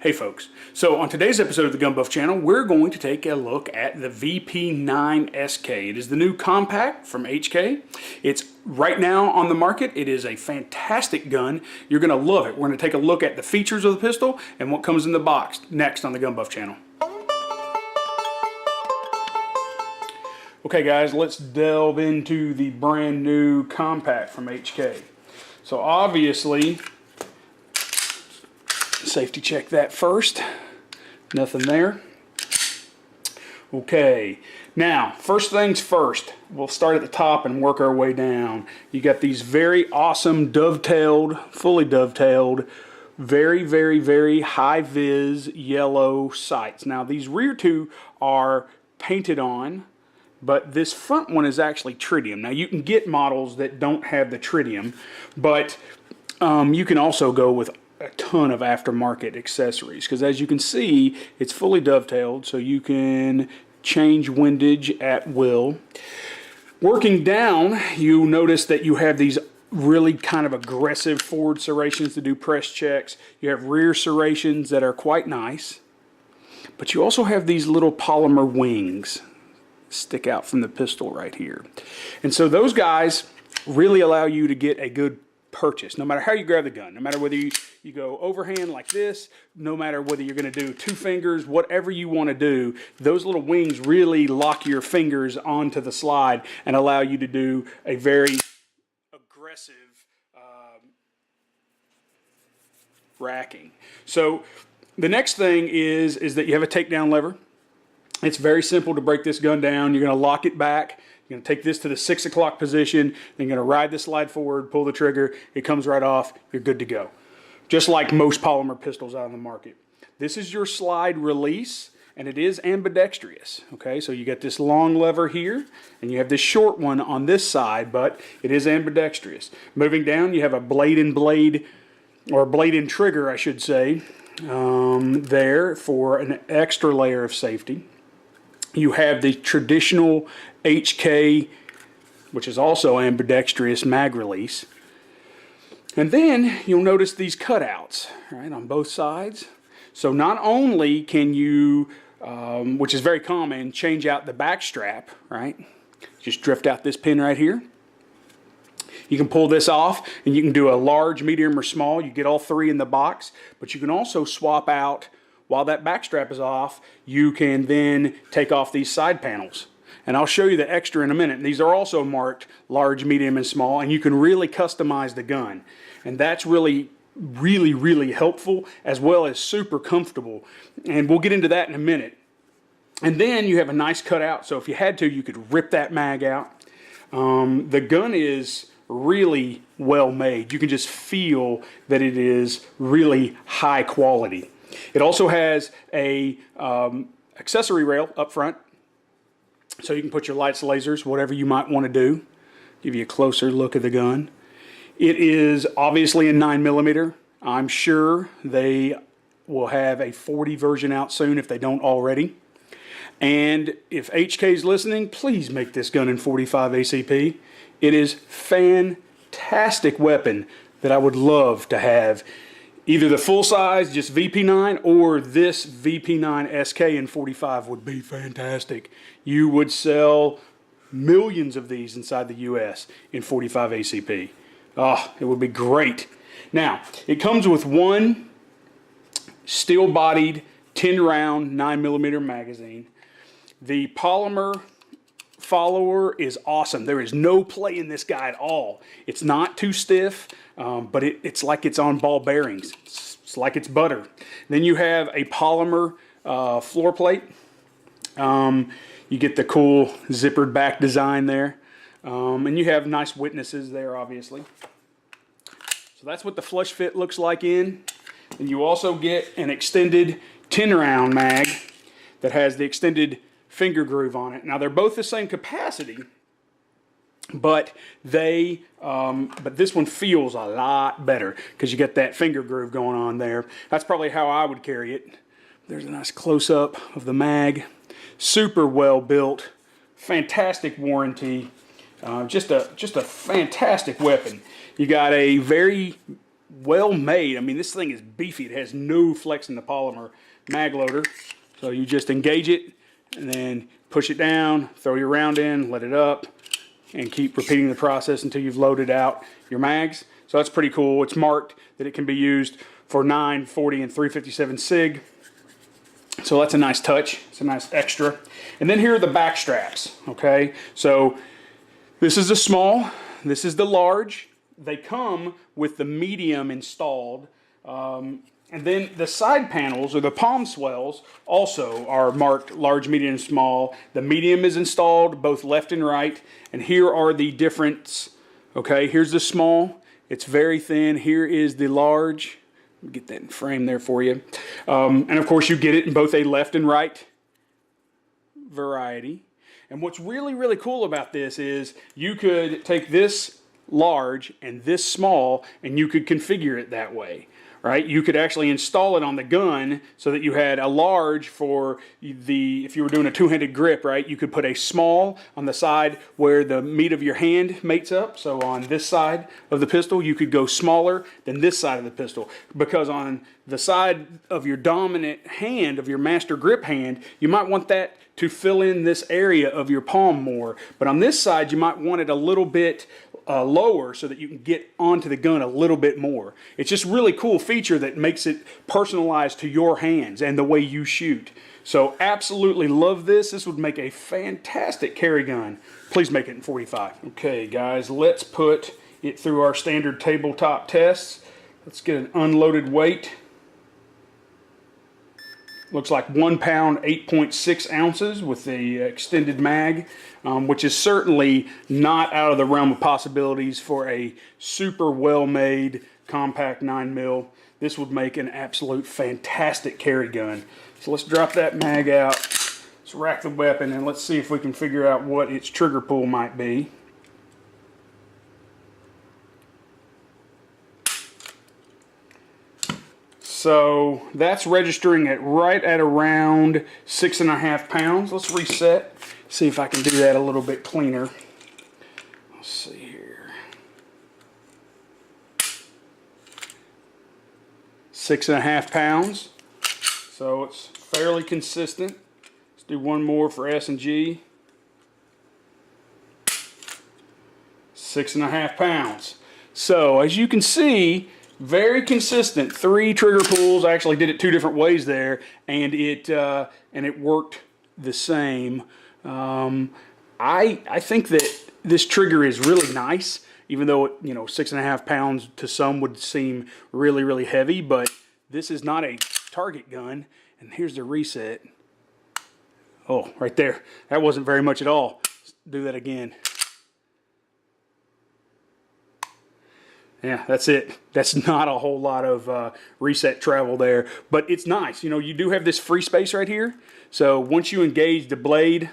Hey folks, so on today's episode of the Gun Buff channel, we're going to take a look at the VP9SK. It is the new compact from HK. It's right now on the market. It is a fantastic gun. You're going to love it. We're going to take a look at the features of the pistol and what comes in the box next on the Gun Buff channel. Okay guys, let's delve into the brand new compact from HK. So obviously, safety check that first. Nothing there. Okay, now first things first, we'll start at the top and work our way down. You got these very awesome dovetailed, fully dovetailed, very high vis yellow sights. Now these rear two are painted on, but this front one is actually tritium. Now you can get models that don't have the tritium, but you can also go with a ton of aftermarket accessories, because as you can see, it's fully dovetailed, so you can change windage at will. Working down, you notice that you have these really kind of aggressive forward serrations to do press checks. You have rear serrations that are quite nice, but you also have these little polymer wings stick out from the pistol right here. And so those guys really allow you to get a good purchase, no matter how you grab the gun, no matter whether you go overhand like this, no matter whether you're going to do two fingers, whatever you want to do, those little wings really lock your fingers onto the slide and allow you to do a very aggressive racking. So the next thing is that you have a takedown lever. It's very simple to break this gun down. You're going to lock it back. You're going to take this to the 6 o'clock position, then you're going to ride the slide forward, pull the trigger, it comes right off, you're good to go. Just like most polymer pistols out on the market. This is your slide release, and it is ambidextrous. Okay, so you got this long lever here, and you have this short one on this side, but it is ambidextrous. Moving down, you have a blade and blade, or blade and trigger, I should say, there for an extra layer of safety. You have the traditional HK, which is also ambidextrous mag release. And then you'll notice these cutouts, right, on both sides. So not only can you, which is very common, change out the back strap, right? Just drift out this pin right here. You can pull this off and you can do a large, medium, or small. You get all three in the box, but you can also swap out. While that back strap is off, you can then take off these side panels. And I'll show you the extra in a minute. These are also marked large, medium, and small, and you can really customize the gun. And that's really helpful, as well as super comfortable. And we'll get into that in a minute. And then you have a nice cutout, so if you had to, you could rip that mag out. The gun is really well made. You can just feel that it is really high quality. It also has a accessory rail up front, so you can put your lights, lasers, whatever you might want to do. Give you a closer look at the gun. It is obviously a 9mm. I'm sure they will have a 40 version out soon if they don't already. And if HK is listening, please make this gun in 45 ACP. It is fantastic weapon that I would love to have. Either the full size, just VP9, or this VP9SK in 45 would be fantastic. You would sell millions of these inside the US in 45 ACP. Oh, it would be great. Now, it comes with one steel-bodied 10-round 9mm magazine. The polymer follower is awesome. There is no play in this guy at all. It's not too stiff, but it's like it's on ball bearings. It's like it's butter. Then you have a polymer floor plate. You get the cool zippered back design there. And you have nice witnesses there, obviously. So that's what the flush fit looks like in. And you also get an extended 10-round mag that has the extended finger groove on it. Now they're both the same capacity, but but this one feels a lot better because you get that finger groove going on there. That's probably how I would carry it. There's a nice close-up of the mag. Super well built, fantastic warranty, just a fantastic weapon. You got a very well made. I mean, this thing is beefy. It has no flex in the polymer mag loader. So you just engage it and then push it down, throw your round in, let it up, and keep repeating the process until you've loaded out your mags. So that's pretty cool. It's marked that it can be used for 9, 40, and 357 SIG. So that's a nice touch. It's a nice extra. And then here are the back straps, okay? So this is the small, this is the large. They come with the medium installed. And then the side panels, or the palm swells, also are marked large, medium, and small. The medium is installed both left and right. And here are the difference. Okay, here's the small. It's very thin. Here is the large. Get that in frame there for you. And of course you get it in both a left and right variety. And what's really, really cool about this is you could take this large and this small and you could configure it that way. Right? You could actually install it on the gun so that you had a large for the, if you were doing a two-handed grip, right? You could put a small on the side where the meat of your hand mates up. So on this side of the pistol, you could go smaller than this side of the pistol. Because on the side of your dominant hand, of your master grip hand, you might want that to fill in this area of your palm more. But on this side, you might want it a little bit lower so that you can get onto the gun a little bit more. It's just a really cool feature that makes it personalized to your hands and the way you shoot. So absolutely love this. This would make a fantastic carry gun. Please make it in 45. Okay guys, let's put it through our standard tabletop tests. Let's get an unloaded weight. Looks like 1 pound, 8.6 ounces with the extended mag, which is certainly not out of the realm of possibilities for a super well-made compact 9mm. This would make an absolute fantastic carry gun. So let's drop that mag out, let's rack the weapon, and let's see if we can figure out what its trigger pull might be. So that's registering at right at around 6.5 pounds. Let's reset, see if I can do that a little bit cleaner. Let's see here. 6.5 pounds. So it's fairly consistent. Let's do one more for S and G. 6.5 pounds. So as you can see, very consistent. 3 trigger pulls. I actually did it 2 different ways there, and it worked the same. I think that this trigger is really nice, even though 6.5 pounds to some would seem really, really heavy. But this is not a target gun. And here's the reset. Oh, right there. That wasn't very much at all. Let's do that again. Yeah, that's it. That's not a whole lot of reset travel there, but it's nice. You do have this free space right here. So once you engage the blade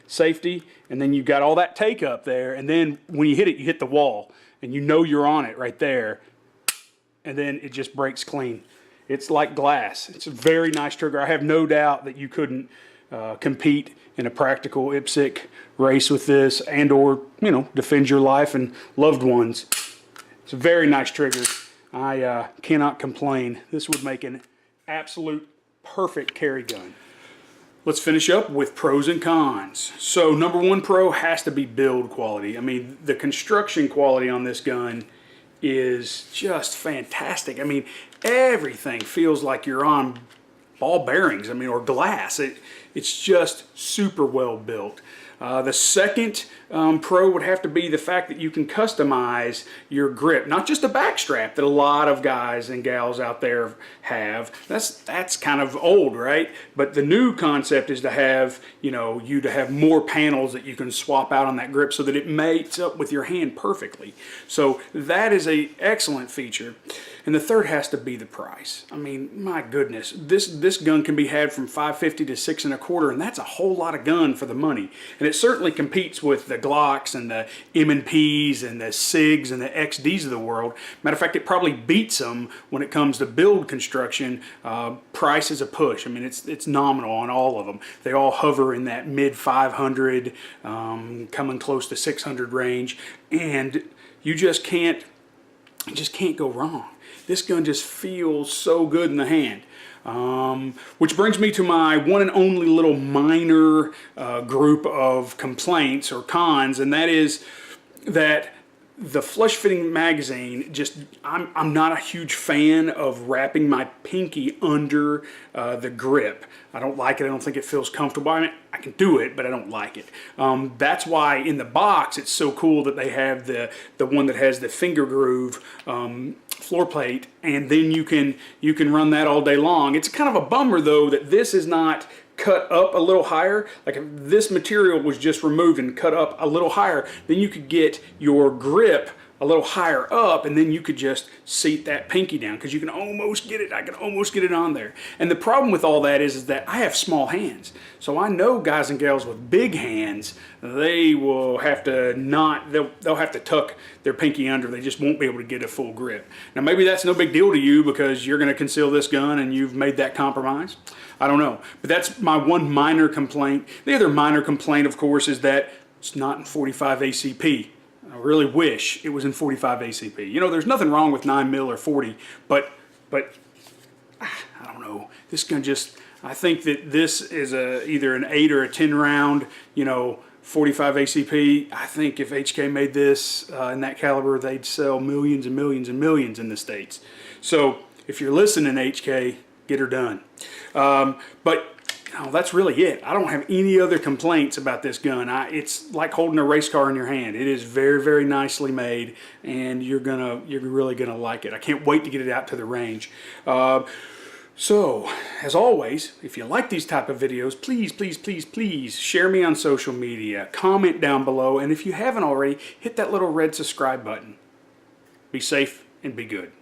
safety, and then you've got all that take up there, and then when you hit the wall, and you're on it right there, and then it just breaks clean. It's like glass. It's a very nice trigger. I have no doubt that you couldn't compete in a practical IPSC race with this, and or defend your life and loved ones. It's a very nice trigger. I cannot complain. This would make an absolute perfect carry gun. Let's finish up with pros and cons. So number 1 pro has to be build quality. I mean, the construction quality on this gun is just fantastic. I mean, everything feels like you're on ball bearings, or glass. It's just super well built. The second pro would have to be the fact that you can customize your grip, not just a back strap that a lot of guys and gals out there have. That's kind of old, right? But the new concept is to have you to have more panels that you can swap out on that grip so that it mates up with your hand perfectly. So that is an excellent feature. And the third has to be the price. I mean, my goodness, this gun can be had from $550 to $6.25, and that's a whole lot of gun for the money. And it certainly competes with the Glocks and the M&Ps and the SIGs and the XDs of the world. Matter of fact, it probably beats them when it comes to build construction. Price is a push. I mean, it's nominal on all of them. They all hover in that mid 500, coming close to 600 range, and you just can't go wrong. this gun just feels so good in the hand. Which brings me to my one and only little minor group of complaints or cons, and that is that the flush fitting magazine, I'm not a huge fan of wrapping my pinky under the grip. I don't like it. I don't think it feels comfortable. I mean, I can do it, but I don't like it. That's why in the box it's so cool that they have the one that has the finger groove floor plate, and then you can run that all day long. It's kind of a bummer though that this is not cut up a little higher. Like if this material was just removed and cut up a little higher, then you could get your grip a little higher up, and then you could just seat that pinky down, because you can almost get it. I can almost get it on there. And the problem with all that is that I have small hands. So I know guys and gals with big hands, they will have to they'll have to tuck their pinky under. They just won't be able to get a full grip. Now maybe that's no big deal to you because you're going to conceal this gun and you've made that compromise. I don't know. But that's my one minor complaint. The other minor complaint, of course, is that it's not in 45 ACP. I really wish it was in 45 ACP. You know, there's nothing wrong with 9mm or 40, but I don't know. This gun just, I think that this is either an 8 or a 10 round, you know, 45 ACP. I think if HK made this in that caliber, they'd sell millions and millions and millions in the States. So if you're listening, HK, get her done. But oh, that's really it. I don't have any other complaints about this gun. It's like holding a race car in your hand. It is very, very nicely made, and you're really gonna like it. I can't wait to get it out to the range. So, as always, if you like these type of videos, please, please, please, please share me on social media, comment down below, and if you haven't already, hit that little red subscribe button. Be safe and be good.